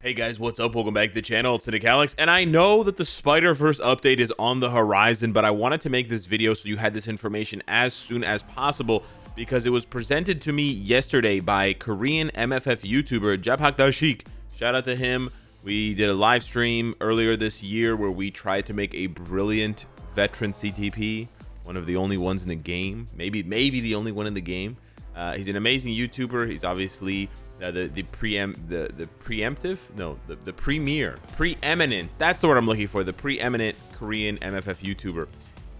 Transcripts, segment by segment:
Hey guys, what's up? Welcome back to the channel. It's Cynicalex, and I know that the Spider-Verse update is on the horizon, but I wanted to make this video so you had this information as soon as possible because it was presented to me yesterday by Korean MFF YouTuber Jabhak Dashik. Shout out to him. We did a live stream earlier this year where we tried to make a brilliant veteran CTP, one of the only ones in the game, maybe the only one in the game. He's an amazing YouTuber. He's obviously the preeminent, that's the word I'm looking for, the preeminent Korean MFF YouTuber.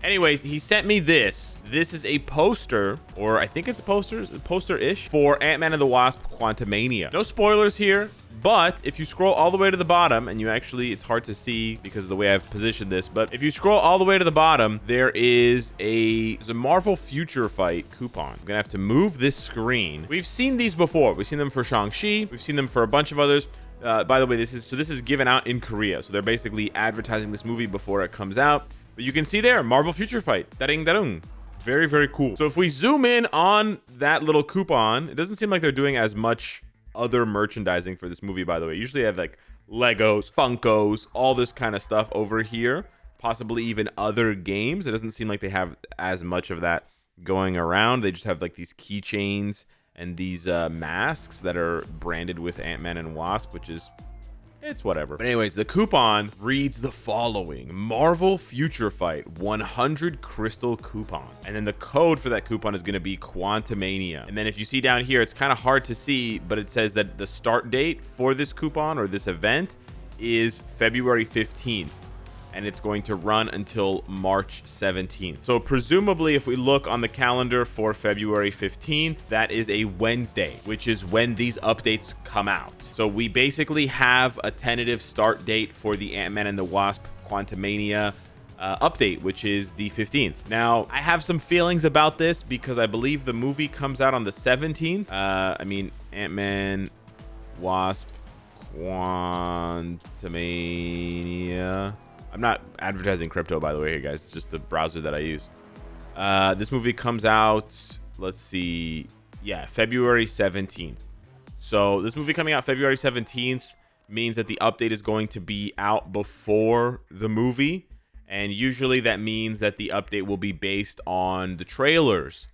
Anyways, he sent me this is a poster, or I think it's a poster-ish for Ant-Man and the Wasp Quantumania. No spoilers here, but if you scroll all the way to the bottom, and you actually, it's hard to see because of the way I've positioned this, but if you scroll all the way to the bottom, there's a Marvel Future Fight coupon. I'm gonna have to move this screen. We've seen these before. We've seen them for Shang-Chi. We've seen them for a bunch of others. By the way, this is given out in Korea, so they're basically advertising this movie before it comes out. But you can see there, Marvel Future Fight. Daring darung. Very, very cool. So if we zoom in on that little coupon, it doesn't seem like they're doing as much other merchandising for this movie, by the way. Usually they have like Legos, Funkos, all this kind of stuff over here, possibly even other games. It doesn't seem like they have as much of that going around. They just have like these keychains and these masks that are branded with Ant-Man and Wasp, which is, it's whatever. But anyways, the coupon reads the following: Marvel Future Fight 100 crystal coupon. And then the code for that coupon is going to be Quantumania. And then if you see down here, it's kind of hard to see, but it says that the start date for this coupon or this event is February 15th. And it's going to run until March 17th. So presumably, if we look on the calendar for February 15th, that is a Wednesday, which is when these updates come out. So we basically have a tentative start date for the Ant-Man and the Wasp Quantumania update, which is the 15th. Now, I have some feelings about this because I believe the movie comes out on the 17th. I mean, Ant-Man, Wasp, Quantumania. I'm not advertising crypto, by the way, here, guys. It's just the browser that I use. This movie comes out, let's see, yeah, February 17th. So this movie coming out February 17th means that the update is going to be out before the movie. And usually that means that the update will be based on the trailers.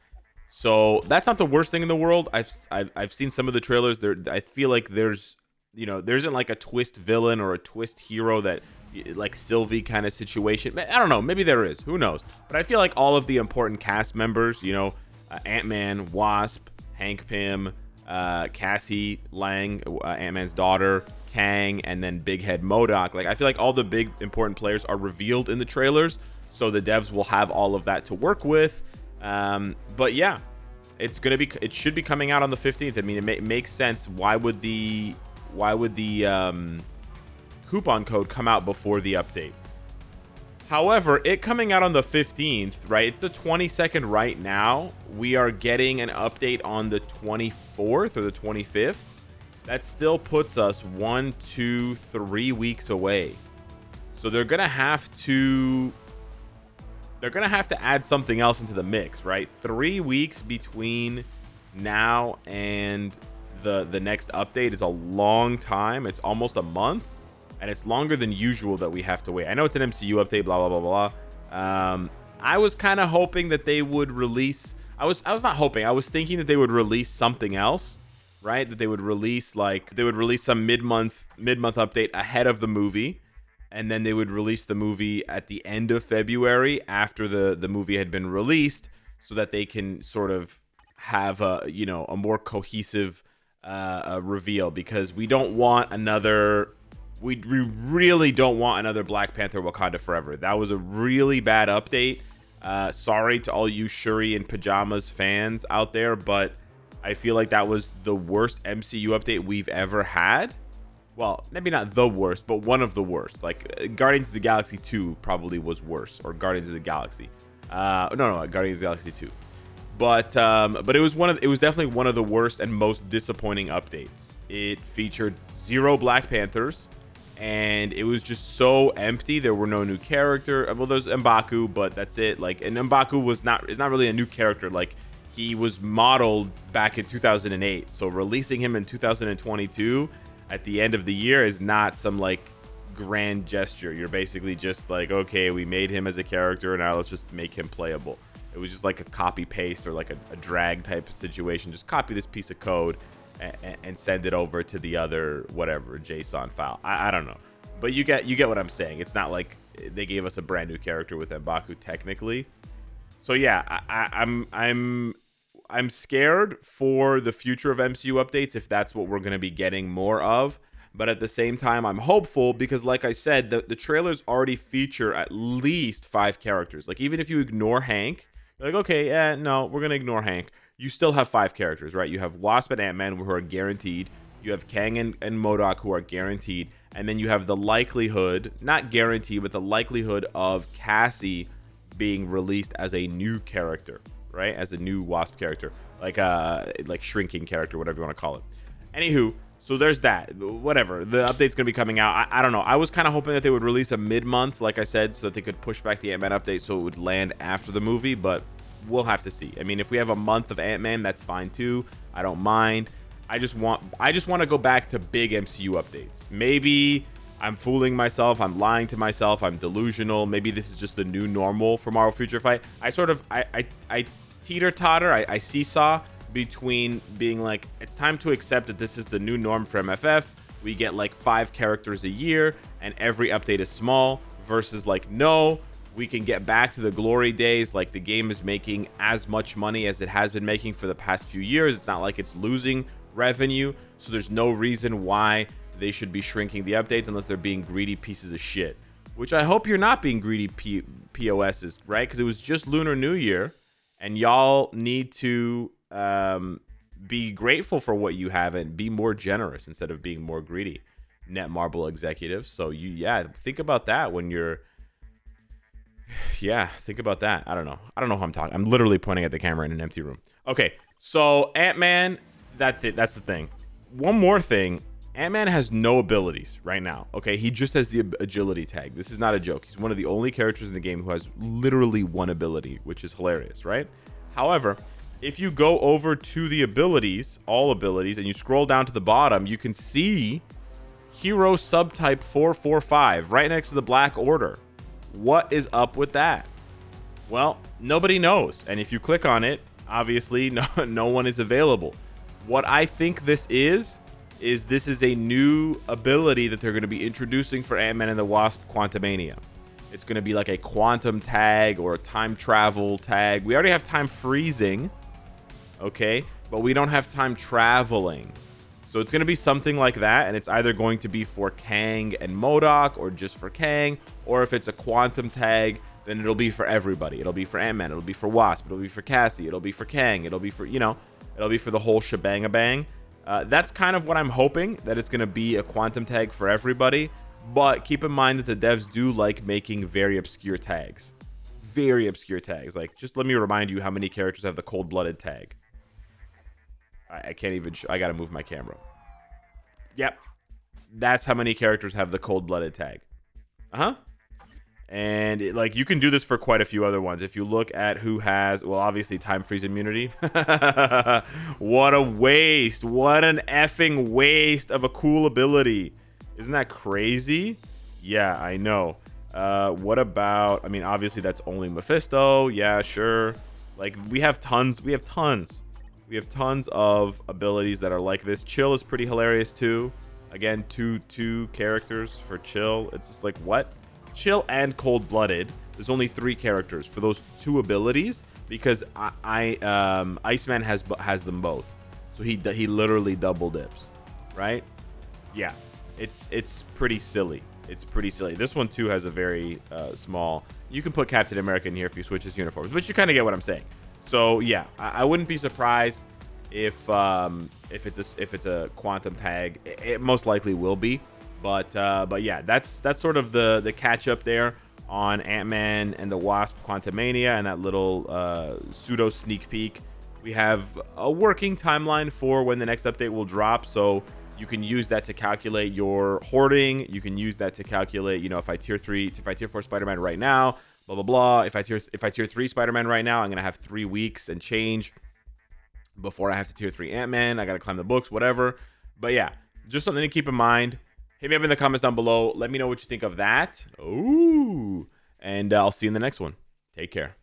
So that's not the worst thing in the world. I've seen some of the trailers. I feel like there's, you know, there isn't like a twist villain or a twist hero that, like Sylvie kind of situation. I don't know, maybe there is, who knows. But I feel like all of the important cast members, you know, Ant-Man, Wasp, Hank Pym, Cassie Lang, Ant-Man's daughter, Kang, and then Big Head MODOK, like I feel like all the big important players are revealed in the trailers, so the devs will have all of that to work with. But yeah, it should be coming out on the 15th. I mean, it makes sense. Why would the coupon code come out before the update? However, it coming out on the 15th, right? It's the 22nd right now. We are getting an update on the 24th or the 25th. That still puts us 1, 2, 3 weeks away. So they're gonna have to add something else into the mix, right? 3 weeks between now and the next update is a long time. It's almost a month. And it's longer than usual that we have to wait. I know it's an MCU update, blah, blah, blah, blah. I was kind of hoping that they would release... I was not hoping. I was thinking that they would release something else, right? That they would release, some mid-month update ahead of the movie. And then they would release the movie at the end of February after the movie had been released, so that they can sort of have a more cohesive reveal. Because we don't want another... We really don't want another Black Panther Wakanda Forever. That was a really bad update. Sorry to all you Shuri in Pajamas fans out there, but I feel like that was the worst MCU update we've ever had. Well, maybe not the worst, but one of the worst. Like Guardians of the Galaxy 2 probably was worse, or Guardians of the Galaxy. No, Guardians of the Galaxy 2. But it was definitely one of the worst and most disappointing updates. It featured 0 Black Panthers. And it was just so empty. There were no new character. Well, there's M'Baku, but that's it. Like, and M'Baku is not really a new character. Like, he was modeled back in 2008. So releasing him in 2022, at the end of the year is not some like grand gesture. You're basically just like, okay, we made him as a character, now let's just make him playable. It was just like a copy paste or like a drag type of situation. Just copy this piece of code and send it over to the other whatever JSON file. I don't know, but you get what I'm saying. It's not like they gave us a brand new character with M'Baku technically. So yeah, I'm scared for the future of MCU updates if that's what we're going to be getting more of. But at the same time, I'm hopeful because, like I said, the trailers already feature at least 5 characters. Like, even if you ignore Hank, you're like, okay, no, we're going to ignore Hank. You still have 5 characters, right? You have Wasp and Ant-Man who are guaranteed. You have Kang and MODOK who are guaranteed. And then you have the likelihood, not guaranteed, but the likelihood of Cassie being released as a new character, right? As a new Wasp character, like shrinking character, whatever you want to call it. Anywho, so there's that. Whatever. The update's going to be coming out. I don't know. I was kind of hoping that they would release a mid-month, like I said, so that they could push back the Ant-Man update so it would land after the movie, but we'll have to see. I mean, if we have a month of Ant-Man, that's fine too. I don't mind. I just want to go back to big MCU updates. Maybe I'm fooling myself. I'm lying to myself. I'm delusional. Maybe this is just the new normal for Marvel Future Fight. I teeter-totter. I seesaw between being like, it's time to accept that this is the new norm for MFF. We get like 5 characters a year and every update is small, versus like, no, we can get back to the glory days. Like, the game is making as much money as it has been making for the past few years. It's not like it's losing revenue, so there's no reason why they should be shrinking the updates unless they're being greedy pieces of shit, which I hope you're not being greedy POSs, right? Because it was just Lunar New Year and y'all need to be grateful for what you have and be more generous instead of being more greedy, Netmarble executives. So think about that when you're think about that. I don't know who I'm talking. I'm literally pointing at the camera in an empty room. Okay, so Ant-Man, that's the thing. One more thing, Ant-Man has no abilities right now. Okay, he just has the agility tag. This is not a joke. He's one of the only characters in the game who has literally one ability, which is hilarious, right? However, if you go over to the abilities, all abilities, and you scroll down to the bottom, you can see Hero Subtype 445 right next to the Black Order. What is up with that? Well, nobody knows. And if you click on it, obviously no one is available. What I think this is this is a new ability that they're going to be introducing for Ant-Man and the Wasp Quantumania. It's going to be like a quantum tag or a time travel tag. We already have time freezing, okay? But we don't have time traveling. So it's going to be something like that, and it's either going to be for Kang and MODOK or just for Kang, or if it's a quantum tag, then it'll be for everybody. It'll be for Ant-Man, it'll be for Wasp, it'll be for Cassie, it'll be for Kang, it'll be for, it'll be for the whole shebang-a-bang. That's kind of what I'm hoping, that it's going to be a quantum tag for everybody. But keep in mind that the devs do like making very obscure tags. Very obscure tags. Like, just let me remind you how many characters have the cold-blooded tag. I can't even... I gotta move my camera. Yep. That's how many characters have the cold-blooded tag. Uh-huh. And you can do this for quite a few other ones. If you look at who has, well, obviously time freeze immunity. What a waste. What an effing waste of a cool ability. Isn't that crazy? Yeah, I know. What about, I mean, obviously that's only Mephisto. Yeah, sure. Like, we have tons of abilities that are like this. Chill is pretty hilarious too. Again, two characters for Chill. It's just like, what? Chill and Cold-Blooded. There's only 3 characters for those 2 abilities because Iceman has them both. So he literally double dips, right? Yeah, it's pretty silly. It's pretty silly. This one too has a very small. You can put Captain America in here if you switch his uniforms, but you kind of get what I'm saying. So yeah, I wouldn't be surprised if it's a quantum tag. It most likely will be. But yeah, that's sort of the catch up there on Ant-Man and the Wasp Quantumania and that little pseudo sneak peek. We have a working timeline for when the next update will drop, so you can use that to calculate your hoarding. You can use that to calculate, if I tier 4 Spider-Man right now, blah blah blah. If I tier 3 Spider-Man right now, I'm gonna have 3 weeks and change before I have to tier 3 Ant-Man. I gotta climb the books, whatever. But yeah. Just something to keep in mind. Hit me up in the comments down below. Let me know what you think of that. Ooh. And I'll see you in the next one. Take care.